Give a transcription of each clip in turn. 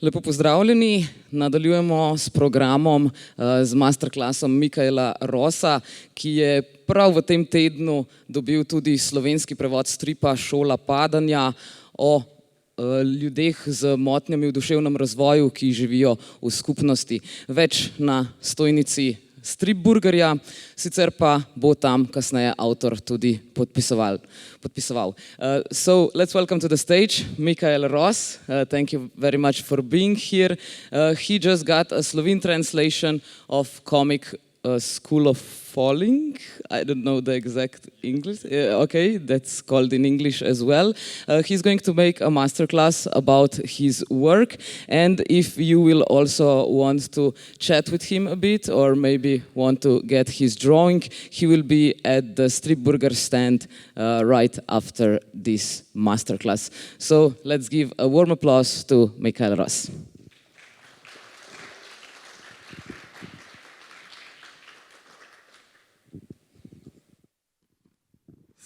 Lepo pozdravljeni, nadaljujemo s programom z masterclassom Mikaela Rossa, ki je prav v tem tednu dobil tudi slovenski prevod stripa Šola, padanja o ljudeh z motnjami v duševnem razvoju, ki živijo v skupnosti. Več na stojnici Stripburgerja, sicer pa bo tam kasneje avtor tudi podpisoval. So let's welcome to the stage Mikael Ross. Thank you very much for being here. He just got a Slovene translation of Comix School of Falling. I don't know the exact English. Okay, that's called in English as well. He's going to make a masterclass about his work, and if you will also want to chat with him a bit or maybe want to get his drawing, he will be at the Stripburger stand right after this masterclass. So let's give a warm applause to Mikael Ross.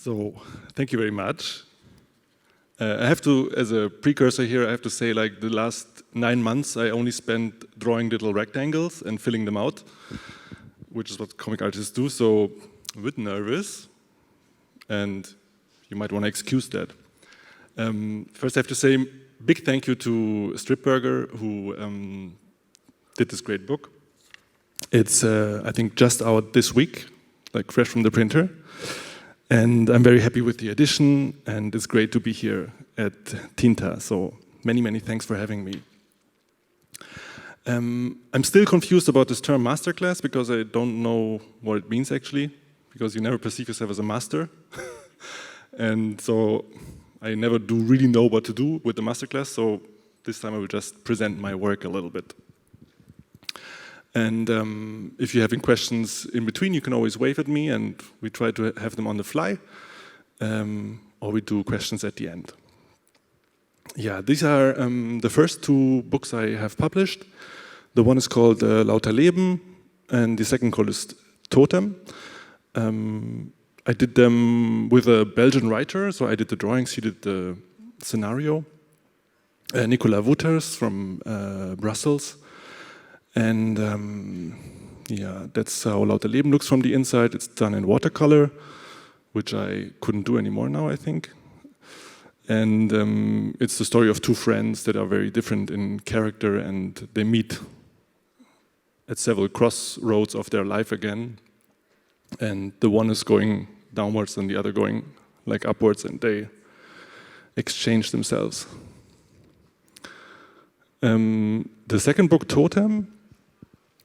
So, thank you very much. I have to, as a precursor here, I have to say like the last 9 months I only spent drawing little rectangles and filling them out, which is what comic artists do, so I'm a bit nervous and you might want to excuse that. First I have to say big thank you to Stripburger who did this great book. It's I think just out this week, like fresh from the printer. And I'm very happy with the edition, and it's great to be here at Tinta, so many, many thanks for having me. I'm still confused about this term masterclass because I don't know what it means actually, because you never perceive yourself as a master. And so I never do really know what to do with the masterclass, so this time I will just present my work a little bit. And if you're having questions in between, you can always wave at me and we try to have them on the fly, or we do questions at the end. Yeah, these are the first 2 books I have published. The one is called Lauter Leben and the second called is Totem. I did them with a Belgian writer, so I did the drawings, he did the scenario. Nicolas Wouters from Brussels. And yeah, that's how Lauter Leben looks from the inside. It's done in watercolor, which I couldn't do anymore now, I think. And it's the story of 2 friends that are very different in character, and they meet at several crossroads of their life again. And the one is going downwards and the other going like upwards, and they exchange themselves. The second book, Totem,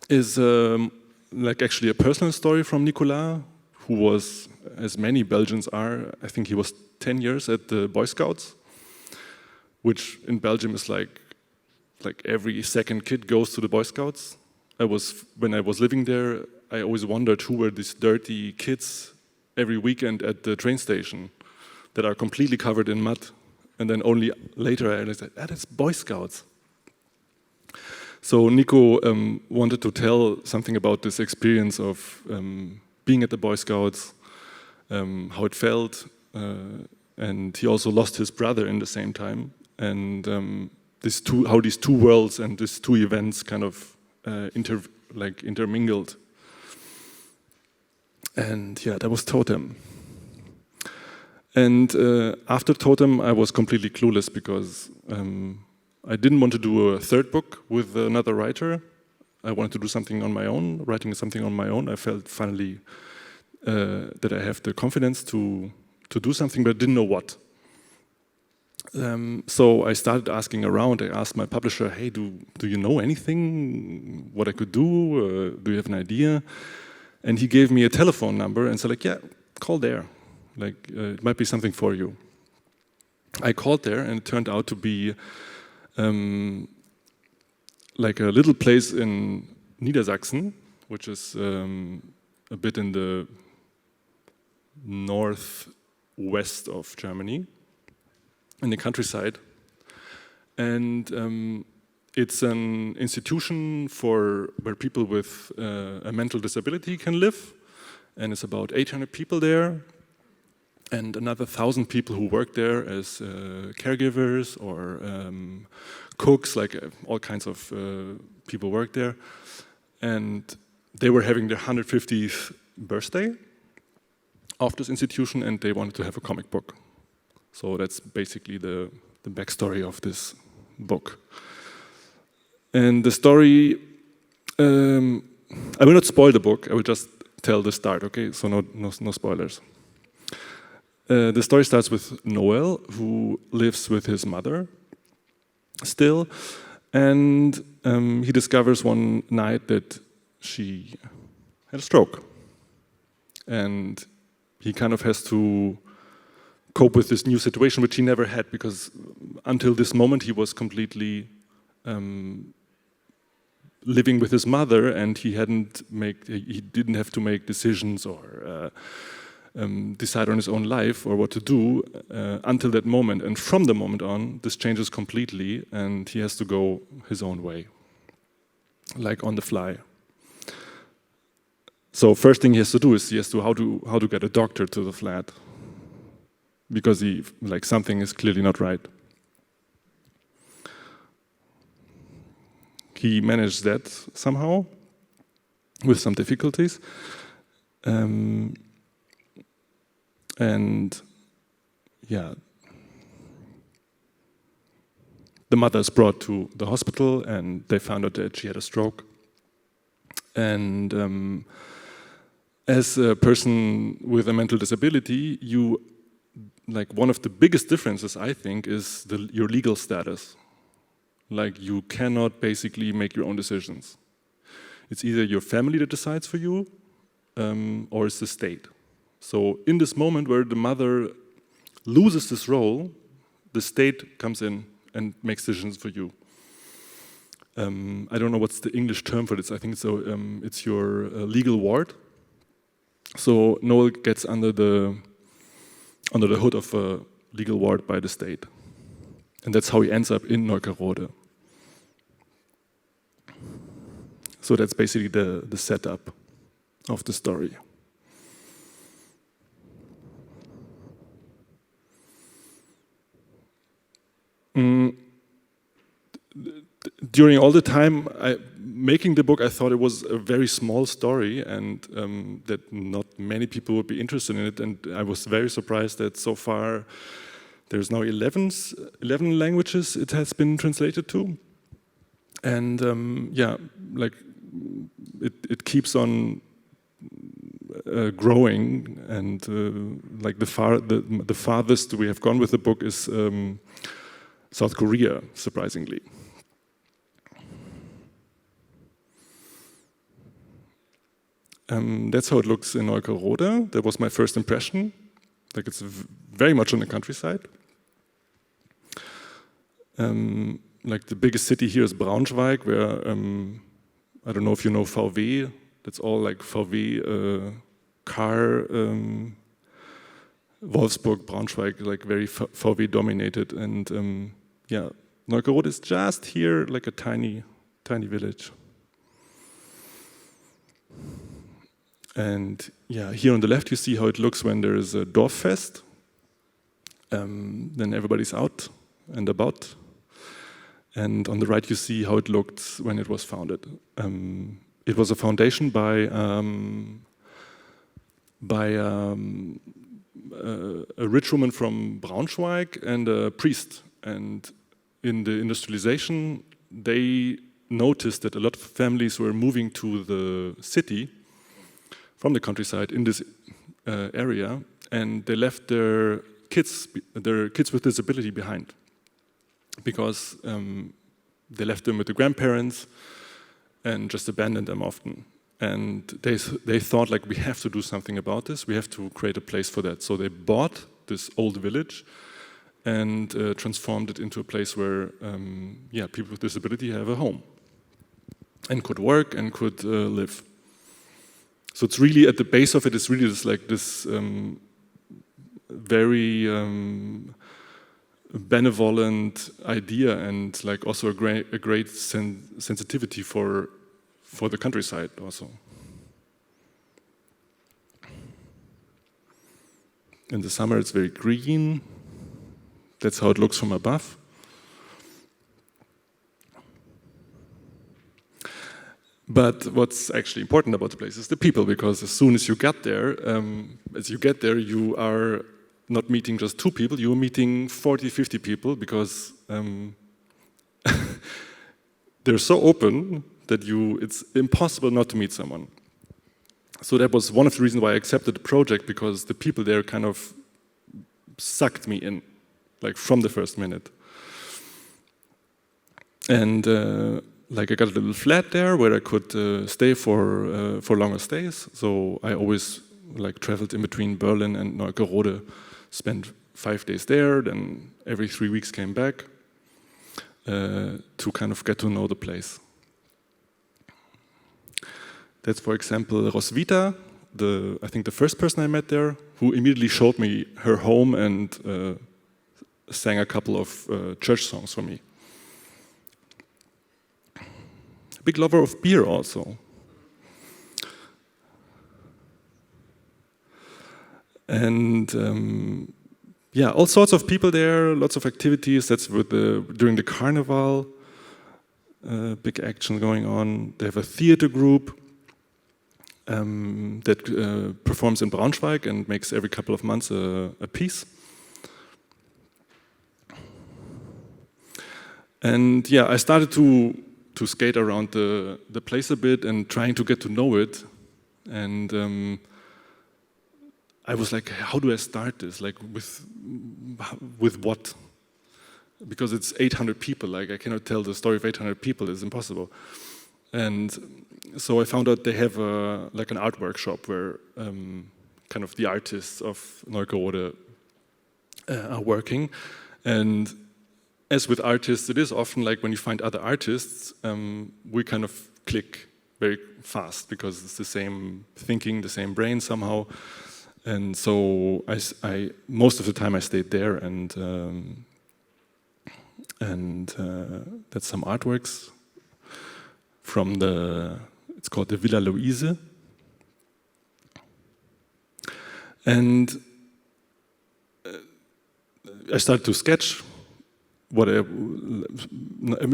is like actually a personal story from Nicolas, who was, as many Belgians are, I think he was 10 years at the Boy Scouts, which in Belgium is like every second kid goes to the Boy Scouts. When I was living there, I always wondered who were these dirty kids every weekend at the train station that are completely covered in mud. And then only later I realized, that's Boy Scouts. So Nico wanted to tell something about this experience of being at the Boy Scouts, how it felt, and he also lost his brother in the same time, and how these 2 worlds and these 2 events kind of intermingled. And yeah, that was Totem. And after Totem, I was completely clueless because I didn't want to do a 3rd book with another writer. I wanted to do something on my own, writing something on my own. I felt finally that I have the confidence to do something, but I didn't know what. So I started asking around. I asked my publisher, hey, do you know anything, what I could do? Do you have an idea? And he gave me a telephone number and said, like, yeah, call there. Like, it might be something for you. I called there and it turned out to be like a little place in Niedersachsen, which is a bit in the northwest of Germany, in the countryside. And it's an institution where people with a mental disability can live, and it's about 800 people there. and another 1,000 people who work there as caregivers or cooks, like all kinds of people work there. And they were having their 150th birthday of this institution, and they wanted to have a comic book. So that's basically the backstory of this book. And the story, I will not spoil the book, I will just tell the start, okay? So no spoilers. The story starts with Noel, who lives with his mother still, and he discovers one night that she had a stroke. And he kind of has to cope with this new situation, which he never had, because until this moment he was completely living with his mother, and he didn't have to make decisions or decide on his own life or what to do until that moment. And from the moment on, this changes completely, and he has to go his own way, like on the fly. So first thing he has to do is how to get a doctor to the flat, because something is clearly not right. He managed that somehow with some difficulties. And yeah, the mother is brought to the hospital, and they found out that she had a stroke. And as a person with a mental disability, one of the biggest differences, I think, is your legal status. Like, you cannot basically make your own decisions. It's either your family that decides for you, or it's the state. So in this moment where the mother loses this role, the state comes in and makes decisions for you. I don't know what's the English term for this. I think it's your legal ward. So Noel gets under the hood of a legal ward by the state. And that's how he ends up in Neukerode. So that's basically the setup of the story. During all the time making the book, I thought it was a very small story, and that not many people would be interested in it. And I was very surprised that so far there's now 11 languages it has been translated to. And it keeps on growing. And the farthest we have gone with the book is South Korea, surprisingly. That's how it looks in Neukerode. That was my first impression. Like, it's very much on the countryside. Like, the biggest city here is Braunschweig, where I don't know if you know VW. That's all like VW car. Wolfsburg, Braunschweig, like very VW dominated, and Neukerode is just here, like a tiny village. And here on the left you see how it looks when there is a Dorffest. Then everybody's out and about. And on the right you see how it looked when it was founded. It was a foundation by a rich woman from Braunschweig and a priest. And in the industrialization, they noticed that a lot of families were moving to the city from the countryside in this area, and they left their kids with disability behind, because they left them with the grandparents and just abandoned them often. And they thought, like, we have to do something about this. We have to create a place for that. So they bought this old village and transformed it into a place where people with disability have a home and could work and could live. So it's really, at the base of it, it's really this very benevolent idea, and like also a great sensitivity for the countryside also. In the summer it's very green. That's how it looks from above. But what's actually important about the place is the people, because as soon as you get there, you are not meeting just 2 people, you're meeting 40, 50 people, because they're so open that it's impossible not to meet someone. So that was one of the reasons why I accepted the project, because the people there kind of sucked me in, like from the first minute. And I got a little flat there where I could stay for longer stays. So I always traveled in between Berlin and Neukerode, spent 5 days there, then every 3 weeks came back to kind of get to know the place. That's, for example, Roswitha, I think the first person I met there, who immediately showed me her home and sang a couple of church songs for me. Big lover of beer also. And all sorts of people there, lots of activities. That's during the carnival, big action going on. They have a theater group that performs in Braunschweig and makes every couple of months a piece. And I started to skate around the place a bit and trying to get to know it. And I was like, how do I start this? Like with what? Because it's 800 people. I cannot tell the story of 800 people. It's impossible. And so I found out they have an art workshop where kind of the artists of Neukerode are working. And as with artists, it is often like when you find other artists, we kind of click very fast because it's the same thinking, the same brain somehow. And so I most of the time I stayed there, and that's some artworks from it's called the Villa Louise. And I started to sketch. I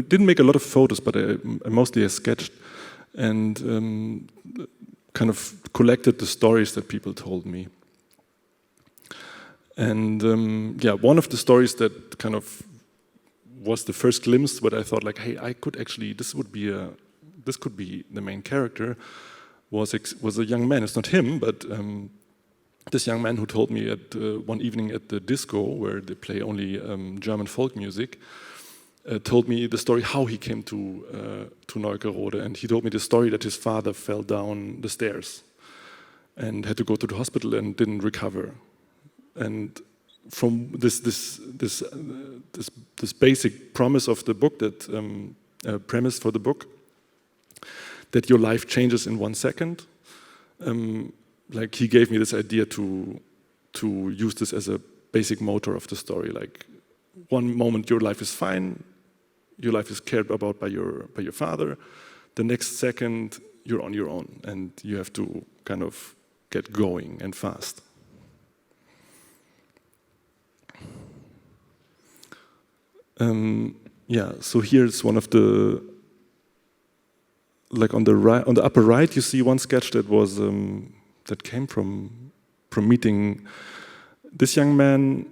didn't make a lot of photos, but I mostly sketched and kind of collected the stories that people told me. And one of the stories that kind of was the first glimpse where I thought like, hey, I could actually, this could be the main character, was a young man. It's not him, but this young man who told me at one evening at the disco where they play only German folk music, told me the story how he came to Neukerode, and he told me the story that his father fell down the stairs and had to go to the hospital and didn't recover. And from this basic promise of the book, that premise for the book, that your life changes in 1 second. Like he gave me this idea to use this as a basic motor of the story. Like one moment your life is fine, your life is cared about by your father. The next second you're on your own and you have to kind of get going and fast. So here's one of the, like on the upper right, you see one sketch that was that came from meeting this young man,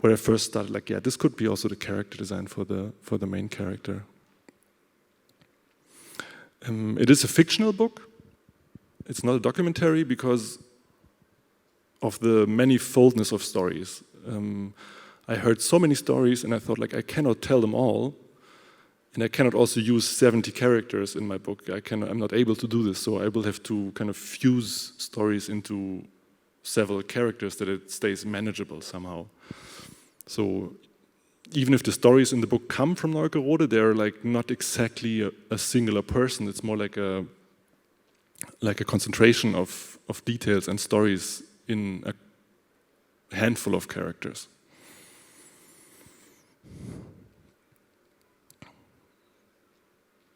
where I first started like, yeah, this could be also the character design for the main character. It is a fictional book. It's not a documentary because of the manifoldness of stories. I heard so many stories and I thought like I cannot tell them all, and I cannot also use 70 characters in my book. I'm not able to do this, so I will have to kind of fuse stories into several characters that it stays manageable somehow. So even if the stories in the book come from Neukerode, they're like not exactly a singular person. It's more like a concentration of details and stories in a handful of characters.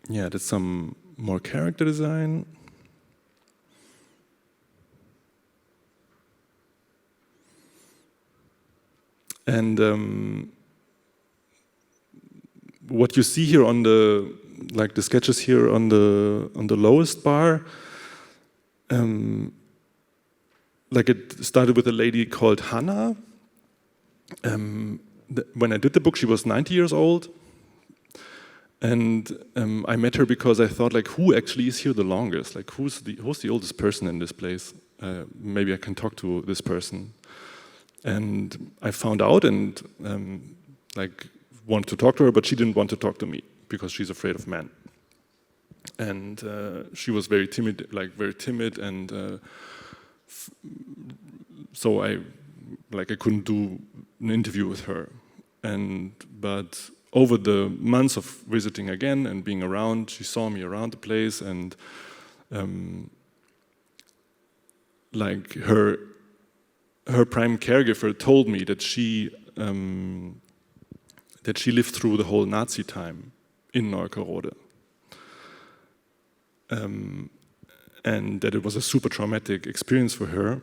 Yeah, that's some more character design. And what you see here on the sketches here on the lowest bar, it started with a lady called Hannah. When I did the book, she was 90 years old. And I met her because I thought, who actually is here the longest? Who's the oldest person in this place? Maybe I can talk to this person. And I found out and wanted to talk to her, but she didn't want to talk to me because she's afraid of men. And she was very timid, and so I couldn't do an interview with her. But over the months of visiting again and being around, she saw me around the place, and her prime caregiver told me that she lived through the whole Nazi time in Neukerode, and that it was a super traumatic experience for her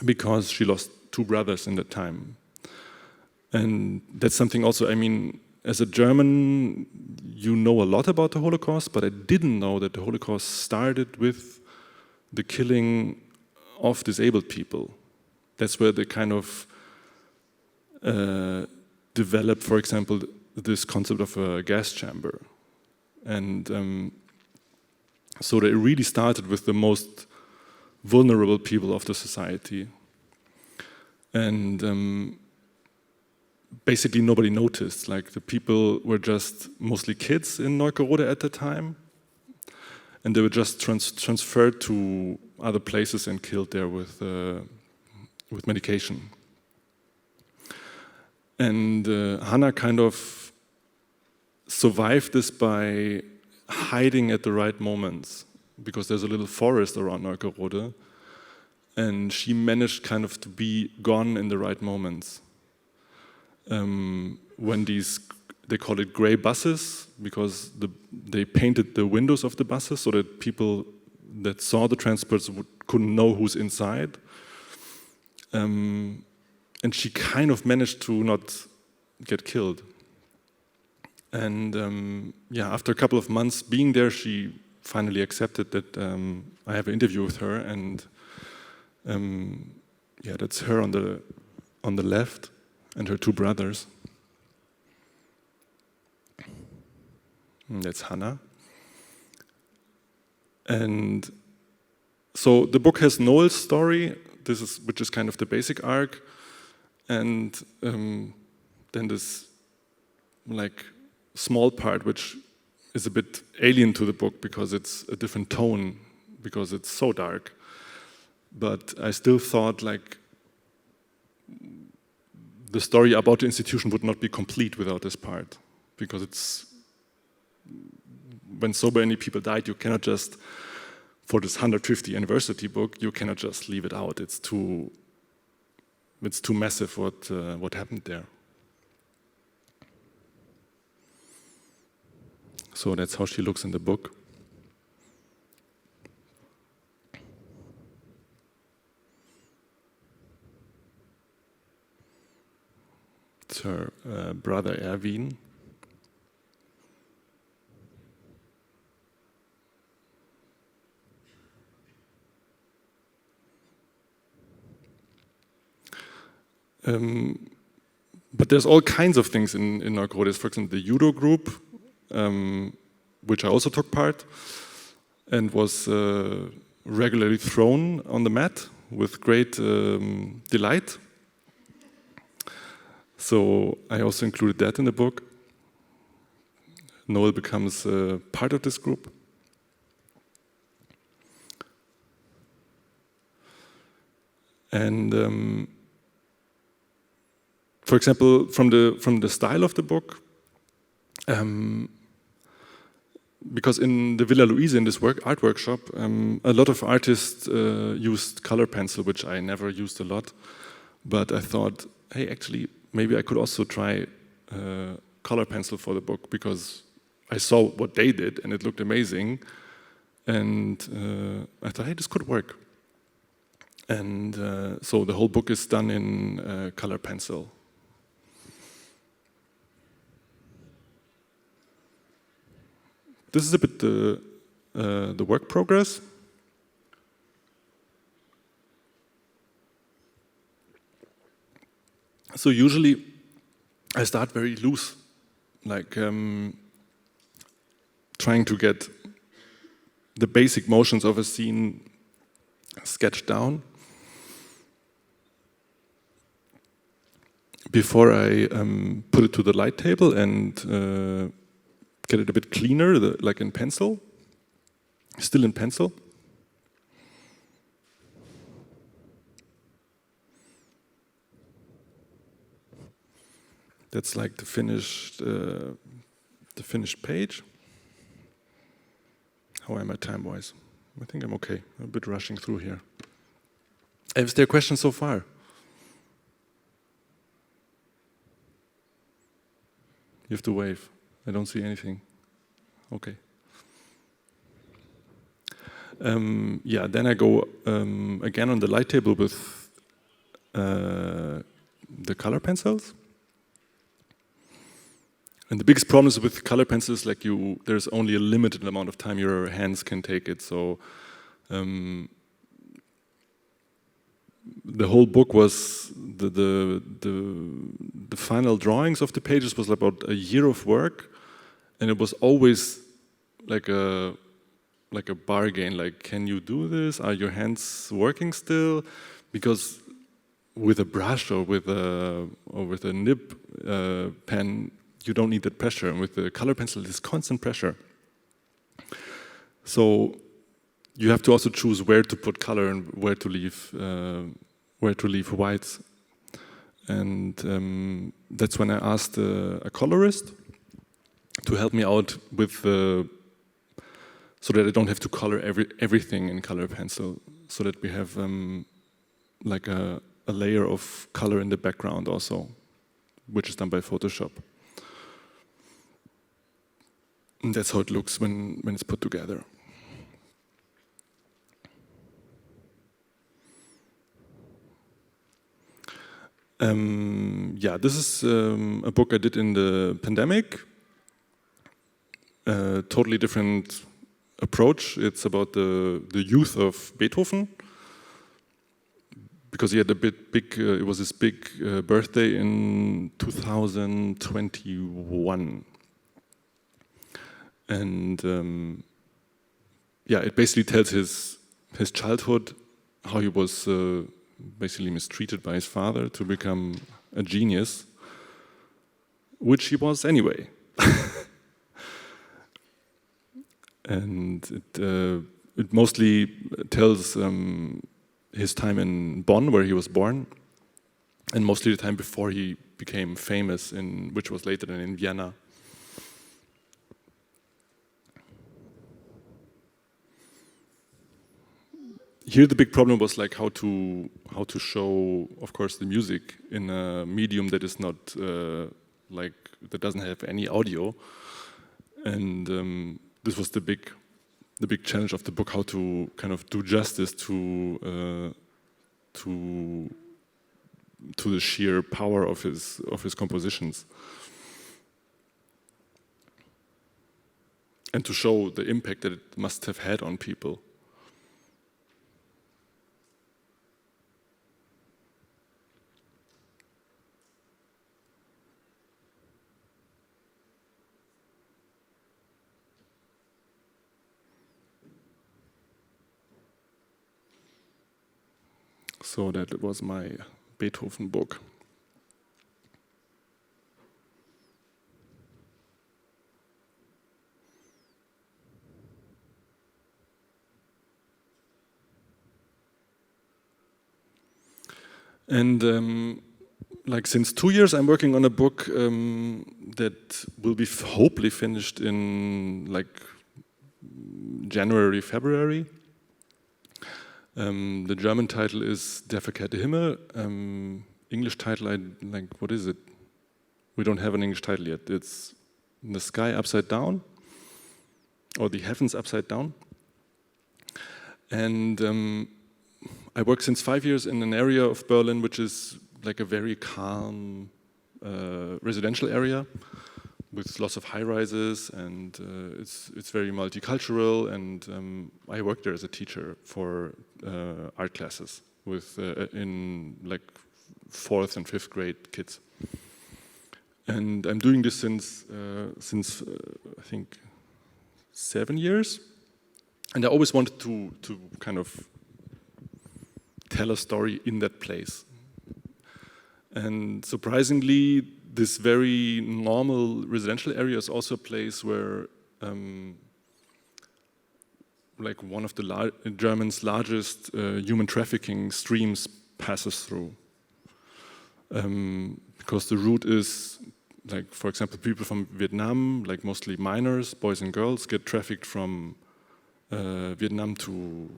because she lost 2 brothers in that time. And that's something also, as a German, you know a lot about the Holocaust, but I didn't know that the Holocaust started with the killing of disabled people. That's where they kind of developed, for example, this concept of a gas chamber. And so they really started with the most vulnerable people of the society. And basically nobody noticed. The people were just mostly kids in Neukerode at the time, and they were just transferred to other places and killed there with medication. And Hannah kind of survived this by hiding at the right moments, because there's a little forest around Neukerode, and she managed kind of to be gone in the right moments. When they call it gray buses, because they painted the windows of the buses so that people that saw the transports couldn't know who's inside. And she kind of managed to not get killed. And after a couple of months being there, she finally accepted that I have an interview with her, and that's her on the left, and her 2 brothers. And that's Hannah. And so the book has Noel's story, which is kind of the basic arc, and then this small part which is a bit alien to the book because it's a different tone, because it's so dark. But I still thought the story about the institution would not be complete without this part, because when so many people died, you cannot just, for this 150th anniversary book, you cannot just leave it out. It's too massive what happened there. So that's how she looks in the book. It's her brother Erwin. But there's all kinds of things in Neukerode. For example, the judo group, which I also took part, and was regularly thrown on the mat with great delight. So I also included that in the book. Noel becomes part of this group. And for example, from the style of the book, because in the Villa Louise, in this art workshop, a lot of artists used color pencil, which I never used a lot. But I thought, hey, actually, maybe I could also try color pencil for the book, because I saw what they did and it looked amazing. And I thought, hey, this could work. And so the whole book is done in color pencil. this is a bit the work progress. So usually I start very loose, like trying to get the basic motions of a scene sketched down before I put it to the light table and get it a bit cleaner, like in pencil, still in pencil. That's like the finished page. How am I time-wise? I think I'm okay. I'm a bit rushing through here. Is there questions so far? You have to wave. I don't see anything. Okay. Yeah, then I go again on the light table with the color pencils. And the biggest problem is with color pencils, like there's only a limited amount of time your hands can take it. So the whole book was the final drawings of the pages was about a year of work, and it was always like a bargain. Like, can you do this? Are your hands working still? Because with a brush or with a nib pen, you don't need that pressure, and with the color pencil, there's constant pressure. So you have to also choose where to put color and where to leave whites. And that's when I asked a colorist to help me out with so that I don't have to color everything in color pencil, so that we have like a layer of color in the background also, which is done by Photoshop. And that's how it looks when it's put together. Yeah, this is a book I did in the pandemic. Totally different approach. It's about the youth of Beethoven, because he had a big. It was his big birthday in 2021. And yeah, it basically tells his childhood, how he was basically mistreated by his father to become a genius, which he was anyway. And it mostly tells his time in Bonn, where he was born, and mostly the time before he became famous, which was later than in Vienna. Here the big problem was like how to show, of course, the music in a medium that is not like that doesn't have any audio, and this was the big challenge of the book, how to kind of do justice to the sheer power of his compositions, and to show the impact that it must have had on people. So that was my Beethoven book. And like since 2 years, I'm working on a book that will be hopefully finished in like January, February. The German title is Der verkehrte Himmel. English title, what is it? We don't have an English title yet. It's The Sky Upside Down, or The Heavens Upside Down. And I work since 5 years in an area of Berlin which is like a very calm residential area. with lots of high rises, and it's very multicultural. And I worked there as a teacher for art classes with in like 4th and 5th grade kids. And I'm doing this since I think 7 years. And I always wanted to kind of tell a story in that place. And surprisingly, this very normal residential area is also a place where like one of the German's largest human trafficking streams passes through. Because the route is, like, for example, people from Vietnam, like mostly minors, boys and girls, get trafficked from Vietnam to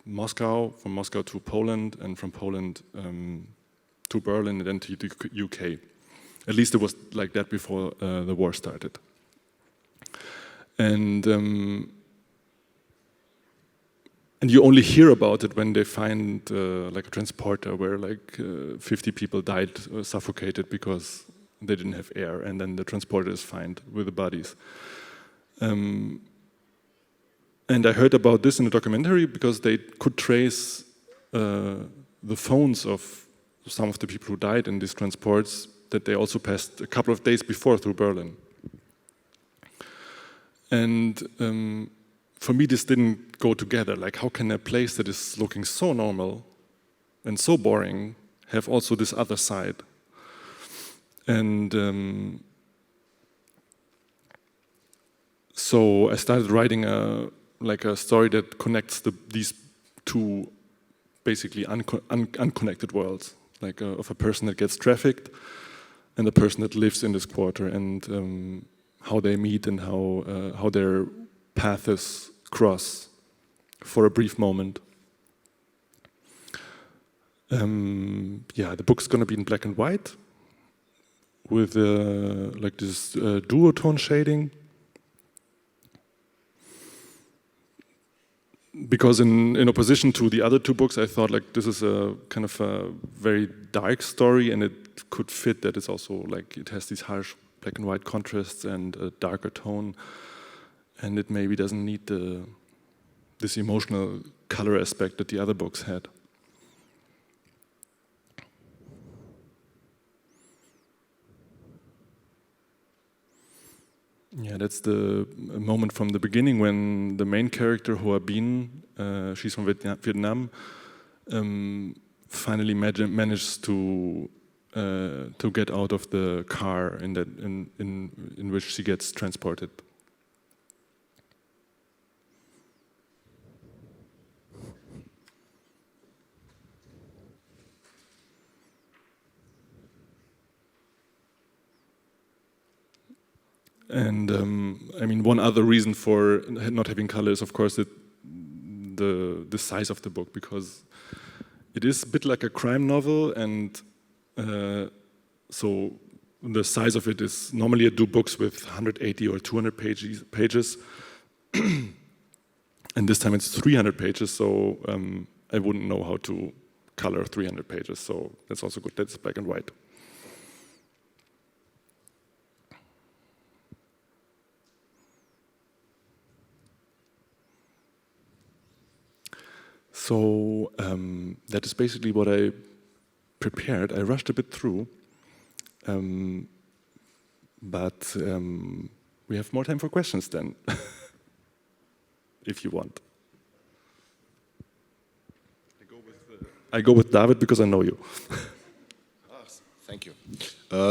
Moscow, from Moscow to Poland, and from Poland to Berlin, and then to the UK. At least it was like that before the war started. And you only hear about it when they find like a transporter where like 50 people died suffocated because they didn't have air, and then the transporter is found with the bodies. And I heard about this in a documentary because they could trace the phones of some of the people who died in these transports that they also passed a couple of days before through Berlin. And for me, this didn't go together. Like, how can a place that is looking so normal and so boring have also this other side? And so I started writing a story that connects these two basically unconnected worlds, like of a person that gets trafficked and the person that lives in this quarter, and how they meet and how their paths cross for a brief moment. Yeah, the book's gonna be in black and white with like this duotone shading. Because in opposition to the other two books, I thought like this is a kind of a very dark story, and it could fit that it's also like it has these harsh black and white contrasts and a darker tone, and it maybe doesn't need this emotional color aspect that the other books had. Yeah, that's the moment from the beginning when the main character, Hoa Binh, she's from Vietnam, finally manages to get out of the car in which she gets transported. And I mean, one other reason for not having color is, of course, the size of the book, because it is a bit like a crime novel, and so the size of it is, normally I do books with 180 or 200 pages, and this time it's 300 pages, so I wouldn't know how to color 300 pages, so that's also good, that's black and white. So that is basically what I prepared. I rushed a bit through, but we have more time for questions then, if you want. I go with David because I know you. Thank you.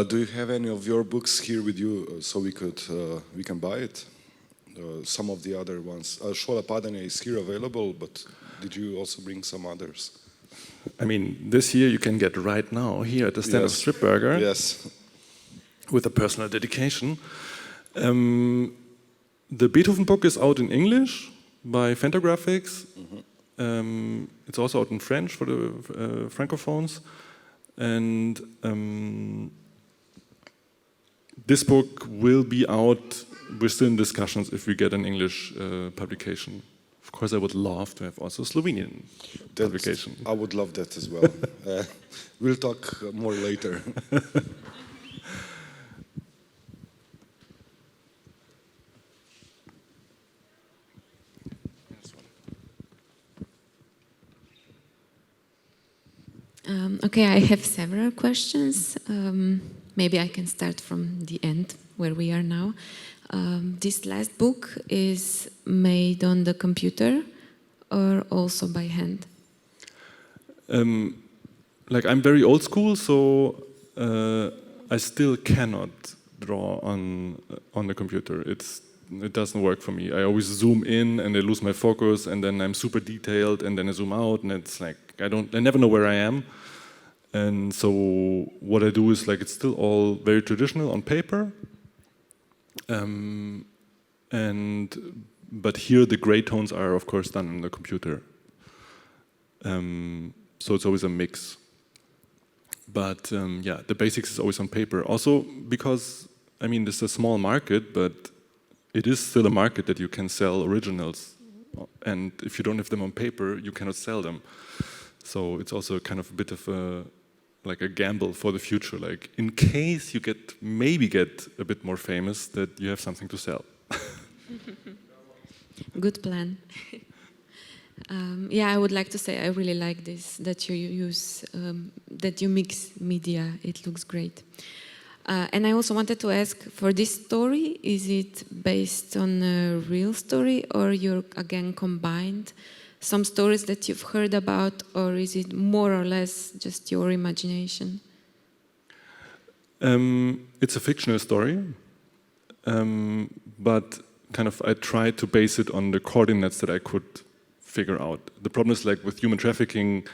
Do you have any of your books here with you so we can buy it? Some of the other ones. Šola, padanja is here available, but did you also bring some others? I mean, this here you can get right now here at the stand of Stripburger. Yes. With a personal dedication. The Beethoven book is out in English by Fantagraphics. Mm-hmm. It's also out in French for the Francophones. And this book will be out. We're still in discussions if we get an English publication. Of course, I would love to have also Slovenian publication. I would love that as well. We'll talk more later. Okay, I have several questions. Maybe I can start from the end, where we are now. This last book is made on the computer or also by hand? Like I'm very old school, so I still cannot draw on the computer. It doesn't work for me. I always zoom in and I lose my focus, and then I'm super detailed, and then I zoom out, and it's like I never know where I am. And so what I do is like it's still all very traditional on paper. But here the gray tones are of course done on the computer. So it's always a mix. But yeah, the basics is always on paper. Also because, I mean, this is a small market, but it is still a market that you can sell originals. And if you don't have them on paper, you cannot sell them. So it's also kind of a bit of a gamble for the future. Like in case you maybe get a bit more famous, that you have something to sell. Good plan. Yeah, I would like to say I really like this, that you use, that you mix media. It looks great. And I also wanted to ask, for this story, is it based on a real story, or you again combined some stories that you've heard about, or is it more or less just your imagination? It's a fictional story, but kind of I tried to base it on the coordinates that I could figure out. The problem is like with human trafficking,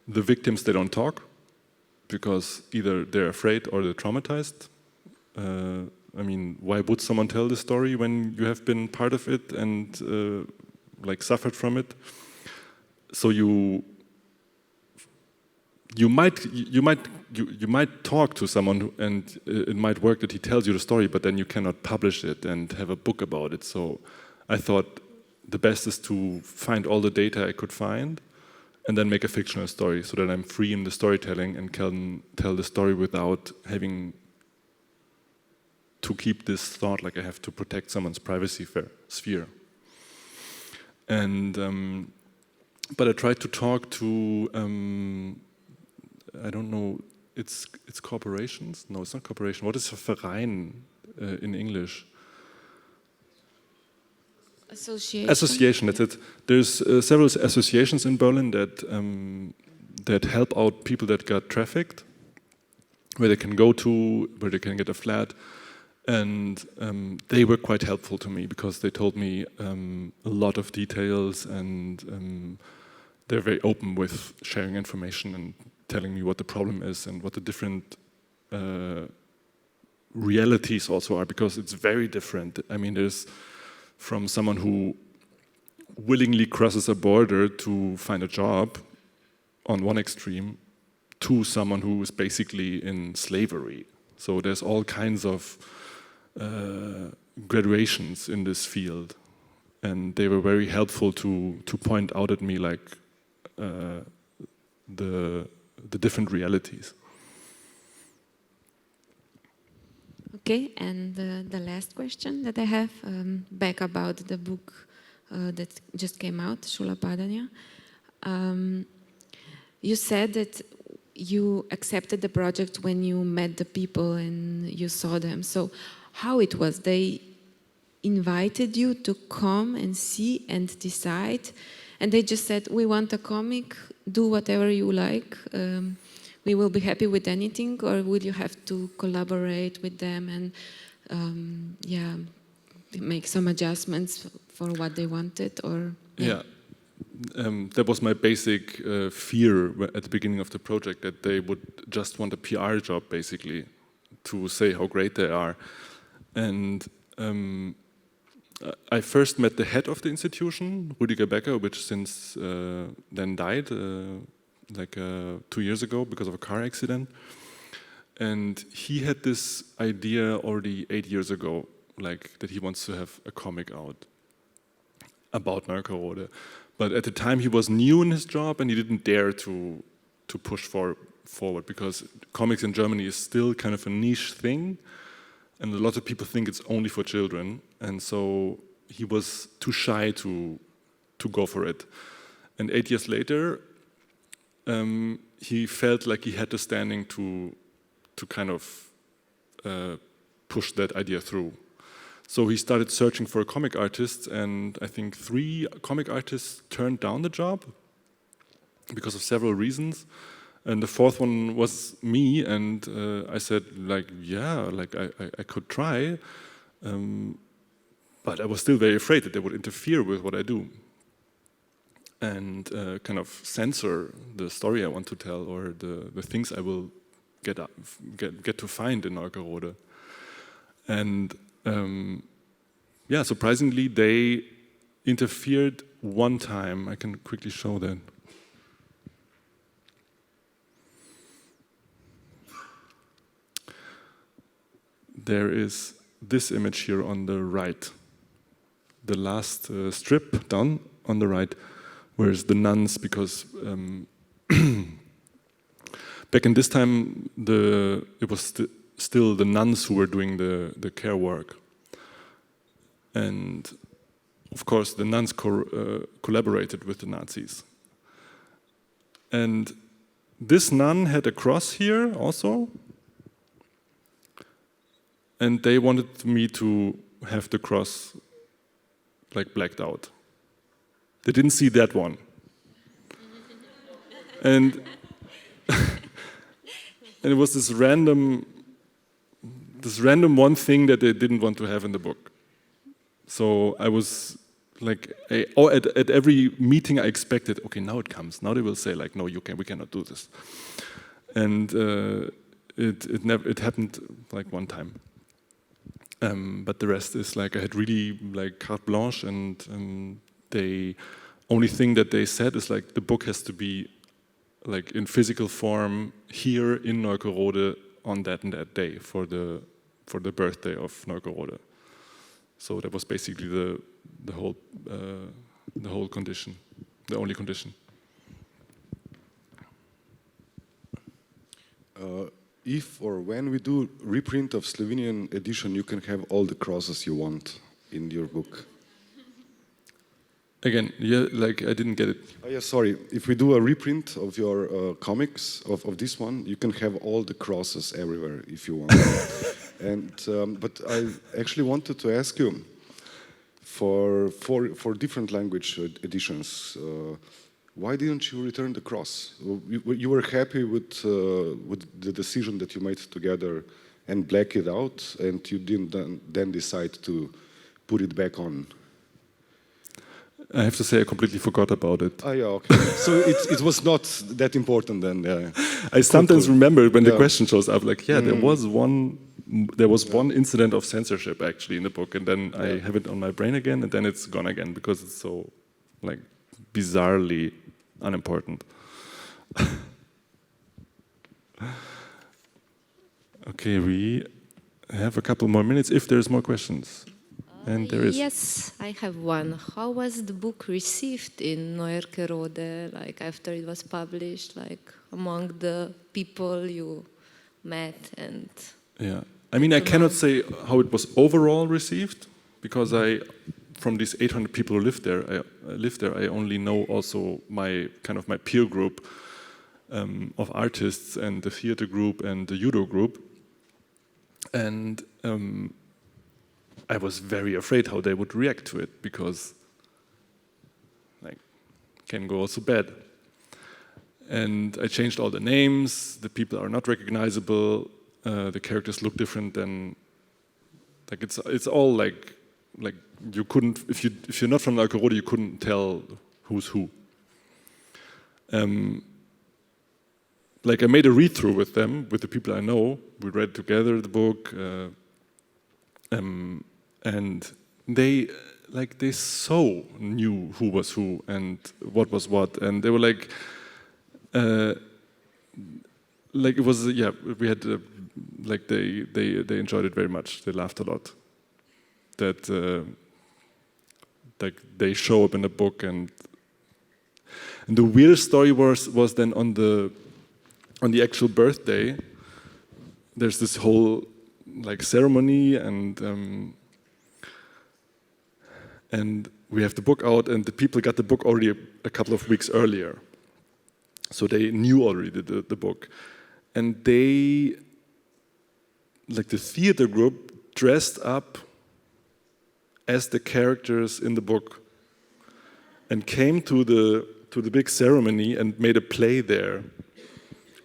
the victims, they don't talk because either they're afraid or they're traumatized. I mean, why would someone tell the story when you have been part of it and like suffered from it? So you might talk to someone and it might work that he tells you the story, but then you cannot publish it and have a book about it. So I thought the best is to find all the data I could find and then make a fictional story so that I'm free in the storytelling and can tell the story without having to keep this thought like I have to protect someone's privacy sphere. And but I tried to talk to I don't know, it's corporations? No, it's not corporation. What is a Verein in English? Association. Association, that's it. There's several associations in Berlin that help out people that got trafficked, where they can go to, where they can get a flat. And they were quite helpful to me because they told me a lot of details, and they're very open with sharing information and telling me what the problem is and what the different realities also are, because it's very different. I mean, there's from someone who willingly crosses a border to find a job on one extreme to someone who is basically in slavery. So there's all kinds of graduations in this field, and they were very helpful to point out at me like the different realities. Okay, and the last question that I have, back about the book that just came out, Šola, padanja. You said that you accepted the project when you met the people and you saw them. So how it was? They invited you to come and see and decide, and they just said, we want a comic, do whatever you like, we will be happy with anything, or would you have to collaborate with them and yeah, make some adjustments for what they wanted? Or yeah. That was my basic fear at the beginning of the project, that they would just want a PR job basically to say how great they are. And I first met the head of the institution, Rüdiger Becker, which since then died like 2 years ago because of a car accident. And he had this idea already 8 years ago, like that he wants to have a comic out about Mörkerode. But at the time he was new in his job and he didn't dare to push forward because comics in Germany is still kind of a niche thing, and a lot of people think it's only for children, and so he was too shy to go for it. And 8 years later, he felt like he had the standing to kind of push that idea through. So he started searching for comic artists, and I think 3 comic artists turned down the job because of several reasons. And the 4th one was me, and I said, like, yeah, like I could try, but I was still very afraid that they would interfere with what I do and kind of censor the story I want to tell or the things I will get to find in Neukerode. And yeah, surprisingly, they interfered one time. I can quickly show that. There is this image here on the right. The last strip down on the right, whereas the nuns, because back in this time, it was still the nuns who were doing the care work. And of course, the nuns collaborated with the Nazis. And this nun had a cross here also. And they wanted me to have the cross like blacked out. They didn't see that one. And it was this random one thing that they didn't want to have in the book. So I was like, at every meeting I expected, okay, now it comes. Now they will say like, no, we cannot do this. And it happened like one time. But the rest is like I had really like carte blanche, and the only thing that they said is like the book has to be like in physical form here in Neukerode on that and that day for the birthday of Neukerode. So that was basically the whole condition, the only condition. If or when we do reprint of Slovenian edition, you can have all the crosses you want in your book. Again, yeah, like I didn't get it. Oh yeah, sorry. If we do a reprint of your comics of this one, you can have all the crosses everywhere if you want. And but I actually wanted to ask you for different language editions. Why didn't you return the cross? You were happy with the decision that you made together and black it out, and you didn't then decide to put it back on. I have to say I completely forgot about it. Oh yeah, okay. So it was not that important then. Yeah. I sometimes remember when the Yeah. question shows up, like, yeah, there was one incident of censorship actually in the book, and then I have it on my brain again, and then it's gone again because it's so like bizarrely unimportant. Okay, we have a couple more minutes if there's more questions. And there is. Yes, I have one. How was the book received in Neukerode, like after it was published, like among the people you met and... Yeah, I mean, I cannot say how it was overall received because from these 800 people who live there, I only know also my peer group of artists and the theater group and the judo group, and I was very afraid how they would react to it because, like, it can go also bad. And I changed all the names. The people are not recognizable. The characters look different than, like it's all like you couldn't, if you're not from Neukerode, you couldn't tell who's who. Like I made a read-through with them, with the people I know. We read together the book, and they so knew who was who and what was what, and they were like it was we had like they enjoyed it very much. They laughed a lot. That like they show up in the book, and the weirdest story was then on the actual birthday. There's this whole like ceremony, and we have the book out, and the people got the book already a couple of weeks earlier. So they knew already the book. And they, like the theater group, dressed up as the characters in the book and came to the big ceremony and made a play there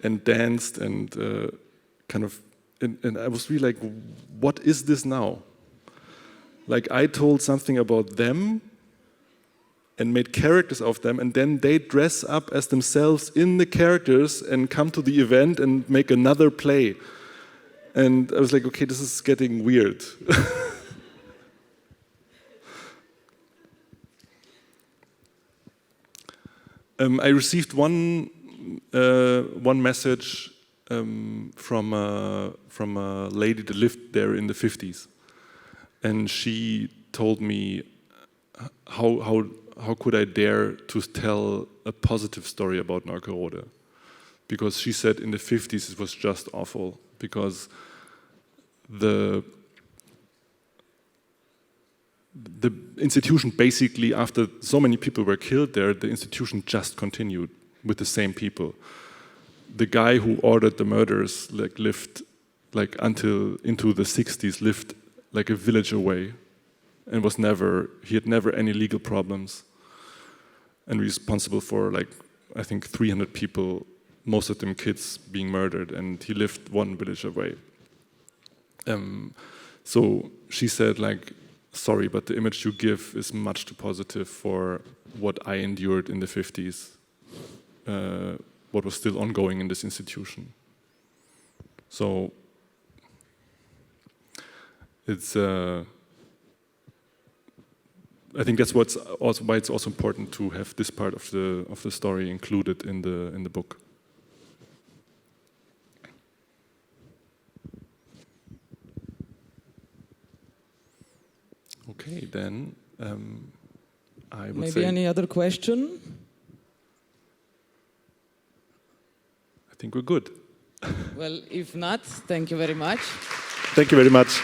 and danced and and I was really like, what is this now? Like I told something about them and made characters of them, and then they dress up as themselves in the characters and come to the event and make another play. And I was like, okay, this is getting weird. I received one message from a lady that lived there in the 50s, and she told me how could I dare to tell a positive story about Neukerode, because she said in the 50s it was just awful, because the institution basically, after so many people were killed there, the institution just continued with the same people. The guy who ordered the murders lived until into the 60s, lived like a village away, and he had never any legal problems, and responsible for I think 300 people, most of them kids, being murdered, and he lived one village away. So she said, sorry, but the image you give is much too positive for what I endured in the 50s, what was still ongoing in this institution. So it's I think that's why it's also important to have this part of the story included in the book. Okay, then I would Maybe say any other question? I think we're good. Well, if not, thank you very much. Thank you very much.